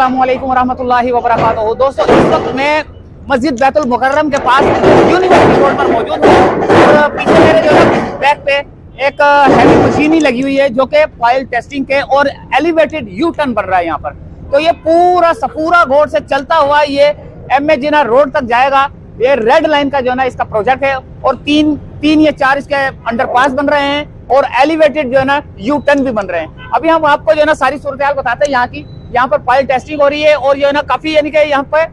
अस्सलामु अलैकुम वरहमतुल्लाहि वबरकातुहू। दोस्तों, इस वक्त मैं मस्जिद बैतुल मुकर्रम के पास यूनिवर्सिटी रोड पर मौजूद हूँ और पीछे मेरे जो है बैक पे एक हैवी मशीनरी लगी हुई है जो कि फॉइल टेस्टिंग के और एलिवेटेड यू टर्न बन रहा है यहाँ पर। तो ये पूरा सपूरा घोड़ से चलता हुआ ये एमए जिना रोड तक जाएगा। ये रेड लाइन का जो है ना इसका प्रोजेक्ट है और तीन या चार इसके अंडरपास बन रहे हैं और एलिवेटेड जो है ना यू टर्न भी बन रहे हैं। अभी हम आपको जो है ना सारी सूरत हाल बताते हैं यहाँ की। यहाँ पर फॉइल टेस्टिंग हो रही है और जो है ना काफी यानी कि यहाँ पे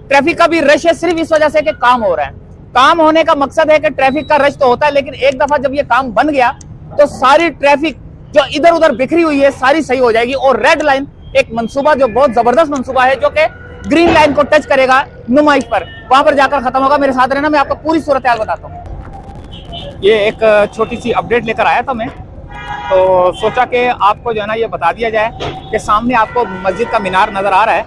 ट्रैफिक का भी रश है, सिर्फ इस वजह से कि काम हो रहा है। काम होने का मकसद है कि ट्रैफिक का रश तो होता है, लेकिन एक दफा जब ये काम बन गया तो सारी ट्रैफिक जो इधर उधर बिखरी हुई है सारी सही हो जाएगी। और रेड लाइन एक मंसूबा जो बहुत जबरदस्त मंसूबा है जो कि ग्रीन लाइन को टच करेगा नुमाइश पर, वहां पर जाकर खत्म होगा। मेरे साथ रहना, मैं आपको पूरी सूरत हाल बताता हूँ। ये एक छोटी सी अपडेट लेकर आया था मैं, तो सोचा कि आपको जो है ना ये बता दिया जाए कि सामने आपको मस्जिद का मीनार नजर आ रहा है।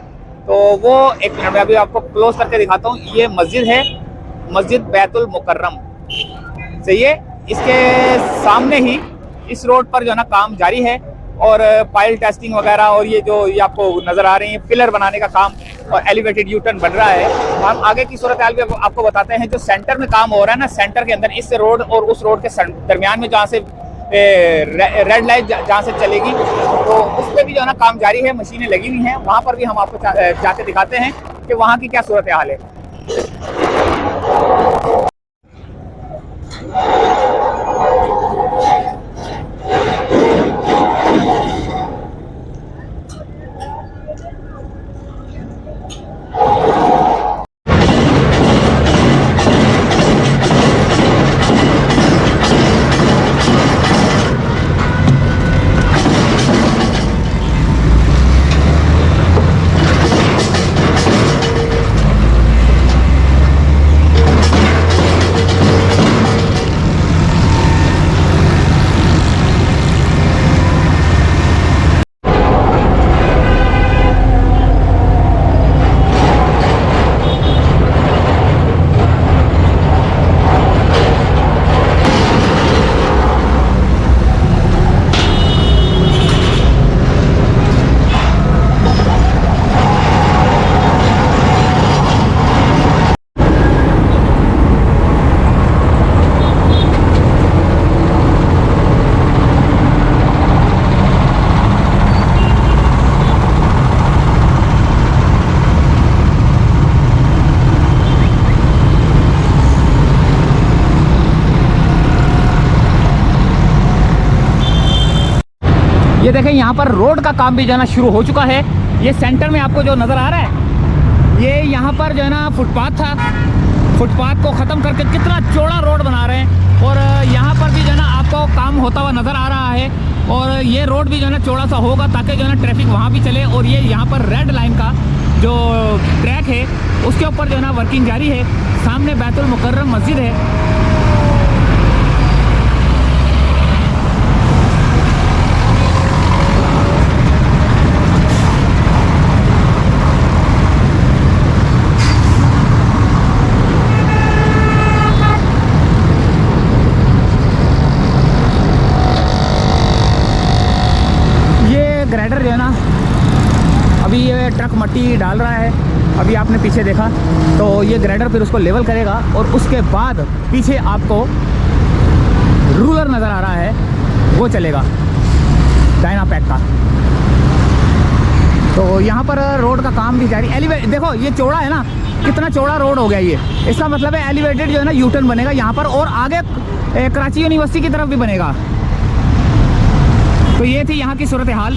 तो वो एक मिनट में अभी आपको क्लोज करके दिखाता हूँ। ये मस्जिद है, मस्जिद बैतुल मुकर्रम। सही है, इसके सामने ही इस रोड पर जो है ना काम जारी है और फाइल टेस्टिंग वगैरह और ये जो ये आपको नजर आ रही है पिलर बनाने का काम और एलिवेटेड यू टर्न बन रहा है। हम आगे की सूरत हाल भी आपको बताते हैं। जो सेंटर में काम हो रहा है ना, सेंटर के अंदर इस रोड और उस रोड के दरमियान में जहाँ से रेड लाइट जहाँ से चलेगी तो उस पर भी जो है ना काम जारी है, मशीनें लगी हुई हैं। वहाँ पर भी हम आपको जाके दिखाते हैं कि वहाँ की क्या सूरत हाल है। ये देखें, यहाँ पर रोड का काम भी जो है ना शुरू हो चुका है। ये सेंटर में आपको जो नज़र आ रहा है, ये यहाँ पर जो है ना फुटपाथ था, फुटपाथ को ख़त्म करके कितना चौड़ा रोड बना रहे हैं और यहाँ पर भी जो है ना आपको काम होता हुआ नज़र आ रहा है। और ये रोड भी जो है ना चौड़ा सा होगा ताकि जो है ना ट्रैफिक वहाँ भी चले। और ये यहाँ पर रेड लाइन का जो ट्रैक है उसके ऊपर जो है ना वर्किंग जारी है। सामने बैतुल मुकर्रम मस्जिद है। ग्रेडर जो है ना अभी ये ट्रक मट्टी डाल रहा है, अभी आपने पीछे देखा। तो ये ग्रेडर फिर उसको लेवल करेगा और उसके बाद पीछे आपको रूलर नज़र आ रहा है, वो चलेगा डायनापैक का। तो यहाँ पर रोड का काम भी जारी। देखो ये चौड़ा है ना, कितना चौड़ा रोड हो गया ये। इसका मतलब है एलिवेटेड जो है ना यू टर्न बनेगा यहाँ पर और आगे कराची यूनिवर्सिटी की तरफ भी बनेगा। तो ये थी यहाँ की सूरत हाल।